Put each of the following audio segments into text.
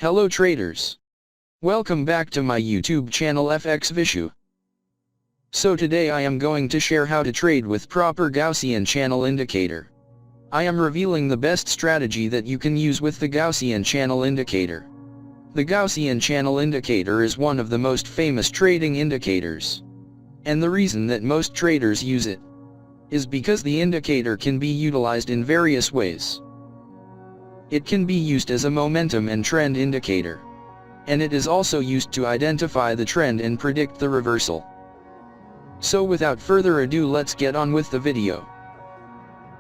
Hello traders. Welcome back to my YouTube channel FX Vishu. So today I am going to share how to trade with proper Gaussian channel indicator. I am revealing the best strategy that you can use with the Gaussian channel indicator. The Gaussian channel indicator is one of the most famous trading indicators. And the reason that most traders use it is because the indicator can be utilized in various ways. It can be used as a momentum and trend indicator. And it is also used to identify the trend and predict the reversal. So without further ado, let's get on with the video.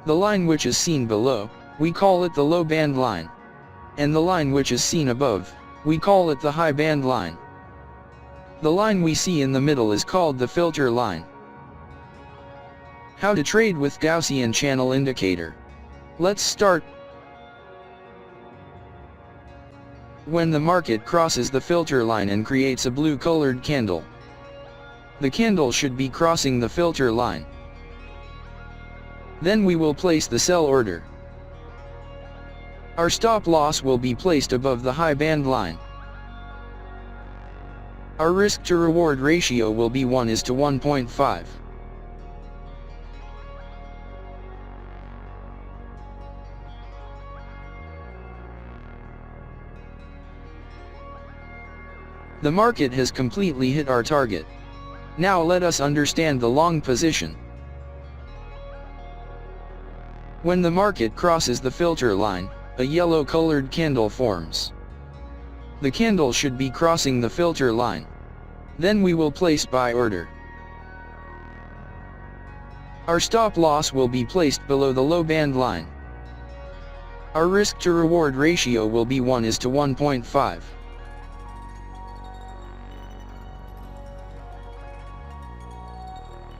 The line which is seen below, we call it the low band line. And the line which is seen above, we call it the high band line. The line we see in the middle is called the filter line. How to trade with Gaussian channel indicator. Let's start. When the market crosses the filter line and creates a blue-colored candle, the candle should be crossing the filter line. Then we will place the sell order. Our stop loss will be placed above the high band line. Our risk to reward ratio will be 1:1.5. The market has completely hit our target. Now let us understand the long position. When the market crosses the filter line, a yellow-colored candle forms. The candle should be crossing the filter line. Then we will place buy order. Our stop loss will be placed below the low band line. Our risk to reward ratio will be 1:1.5.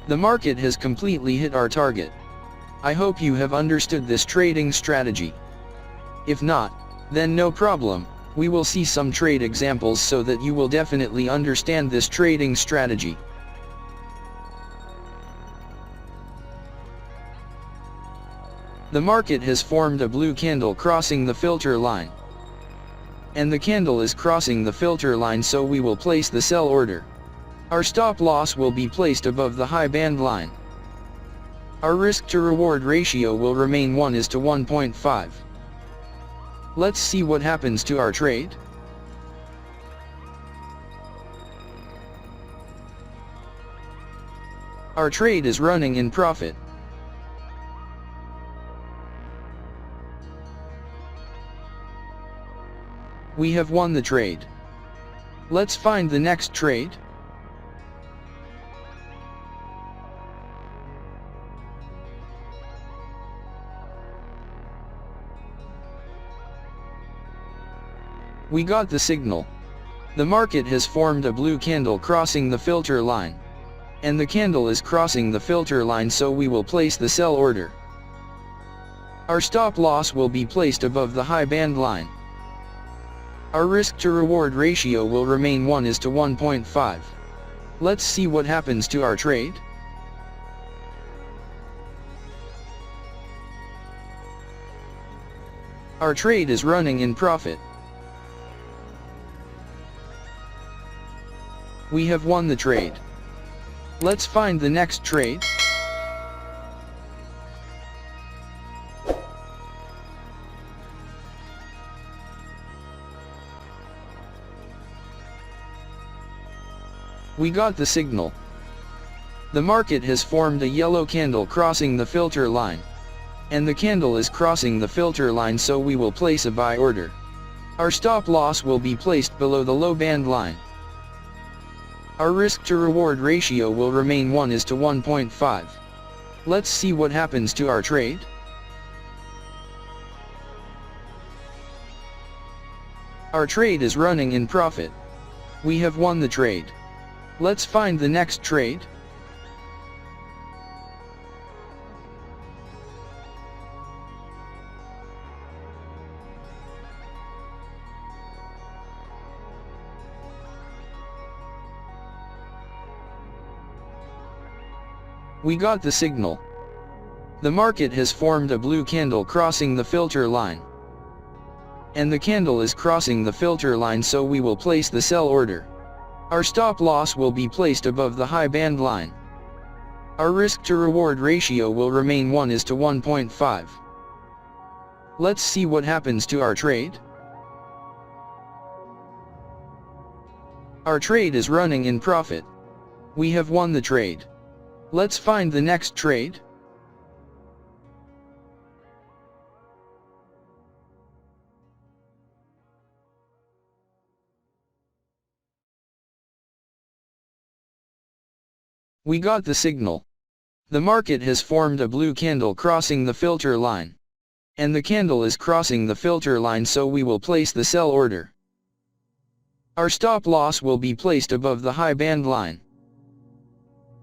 The market has completely hit our target. I hope you have understood this trading strategy. If not, then no problem, we will see some trade examples so that you will definitely understand this trading strategy. The market has formed a blue candle crossing the filter line. And the candle is crossing the filter line, so we will place the sell order. Our stop loss will be placed above the high band line. Our risk to reward ratio will remain 1:1.5. Let's see what happens to our trade. Our trade is running in profit. We have won the trade. Let's find the next trade. We got the signal. The market has formed a blue candle crossing the filter line. And the candle is crossing the filter line, so we will place the sell order. Our stop loss will be placed above the high band line. Our risk to reward ratio will remain 1:1.5. Let's see what happens to our trade. Our trade is running in profit. We have won the trade. Let's find the next trade. We got the signal. The market has formed a yellow candle crossing the filter line. And the candle is crossing the filter line, so we will place a buy order. Our stop loss will be placed below the low band line. Our risk to reward ratio will remain 1:1.5. Let's see what happens to our trade. Our trade is running in profit. We have won the trade. Let's find the next trade. We got the signal. The market has formed a blue candle crossing the filter line. and the candle is crossing the filter line, so we will place the sell order. Our stop loss will be placed above the high band line. Our risk to reward ratio will remain 1:1.5. Let's see what happens to our trade. Our trade is running in profit. We have won the trade. Let's find the next trade. We got the signal. The market has formed a blue candle crossing the filter line, and the candle is crossing the filter line, so we will place the sell order. Our stop loss will be placed above the high band line.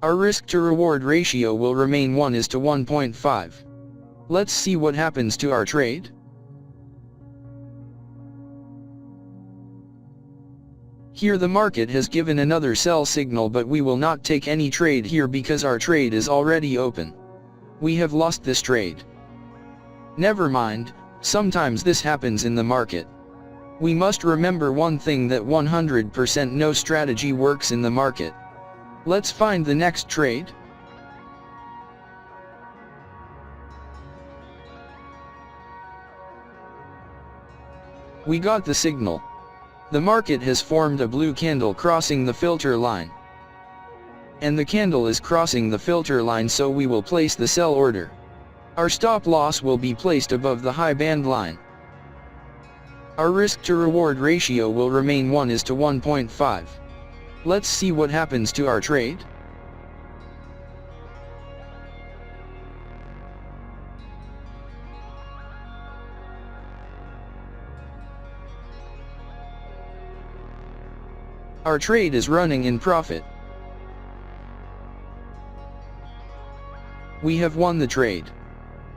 Our risk to reward ratio will remain 1:1.5. Let's see what happens to our trade. Here the market has given another sell signal, but we will not take any trade here because our trade is already open. We have lost this trade. Never mind, sometimes this happens in the market. We must remember one thing, that 100% no strategy works in the market. Let's find the next trade. We got the signal. The market has formed a blue candle crossing the filter line, and the candle is crossing the filter line, so we will place the sell order. Our stop loss will be placed above the high band line. Our risk to reward ratio will remain 1:1.5. Let's see what happens to our trade. Our trade is running in profit. We have won the trade.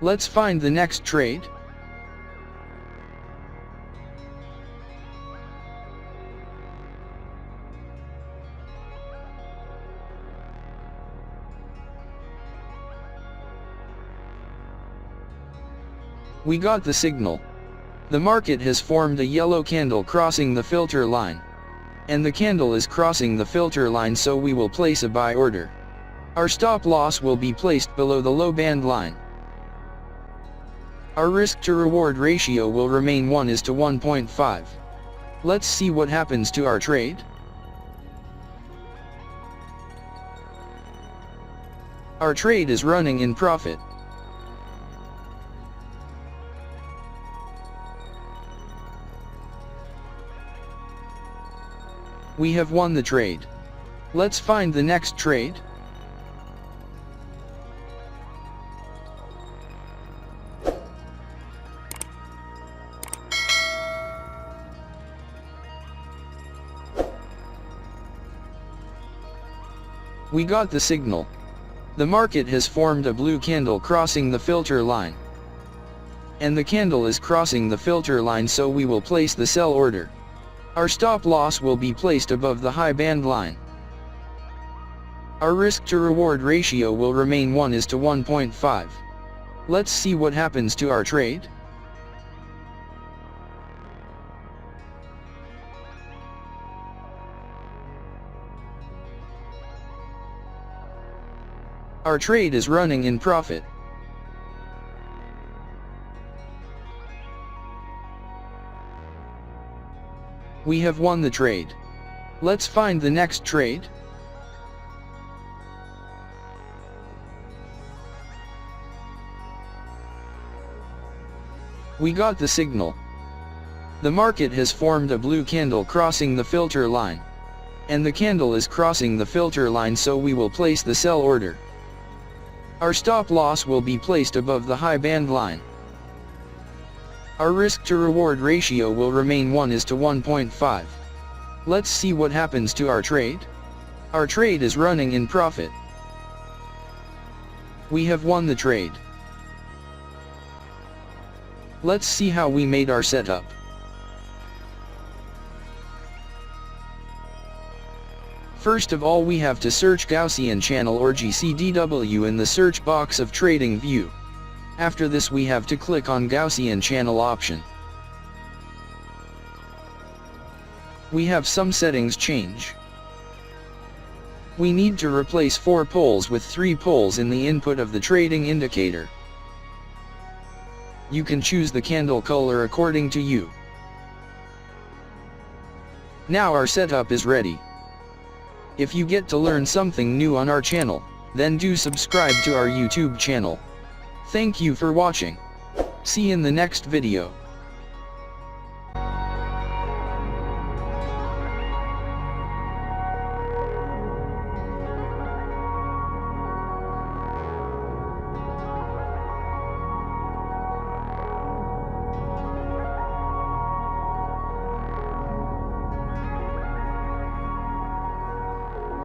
Let's find the next trade. We got the signal. The market has formed a yellow candle crossing the filter line, and the candle is crossing the filter line, so we will place a buy order. Our stop loss will be placed below the low band line. Our risk to reward ratio will remain 1:1.5. Let's see what happens to our trade. Our trade is running in profit. We have won the trade. Let's find the next trade. We got the signal. The market has formed a blue candle crossing the filter line, and the candle is crossing the filter line, so we will place the sell order. Our stop loss will be placed above the high band line. Our risk to reward ratio will remain 1:1.5. Let's see what happens to our trade. Our trade is running in profit. We have won the trade. Let's find the next trade. We got the signal. The market has formed a blue candle crossing the filter line, and the candle is crossing the filter line, so we will place the sell order. Our stop loss will be placed above the high band line. Our risk to reward ratio will remain 1:1.5. Let's see what happens to our trade. Our trade is running in profit. We have won the trade. Let's see how we made our setup. First of all, we have to search Gaussian channel or GCDW in the search box of Tradingview. After this, we have to click on Gaussian channel option. we have some settings change. We need to replace 4 poles with 3 poles in the input of the trading indicator. You can choose the candle color according to you. Now our setup is ready. If you get to learn something new on our channel, then do subscribe to our YouTube channel. Thank you for watching. See you in the next video.